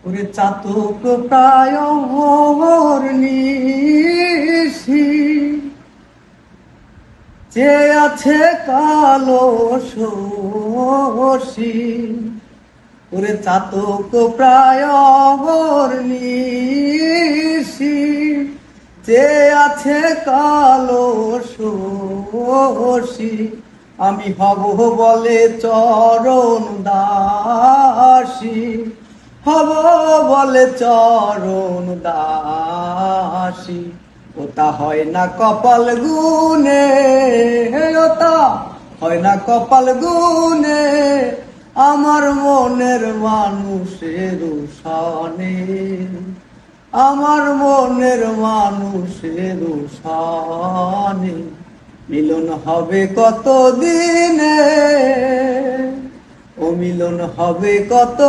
ওরে চাতক প্রায় নিশি যে আছে কালো শশী। ওরে চাতক প্রায় নিশি যে আছে কালো শশী। আমি হব বলে চরণ দাসী, হব বলে চরণ দাসী। ওটা হয় না কপাল গুনে, ওটা হয় না কপাল গুনে, আমার মনের মানুষের সনে, আমার মনের মানুষের সনে। মিলন হবে কত দিনে, ও মিলন হবে কত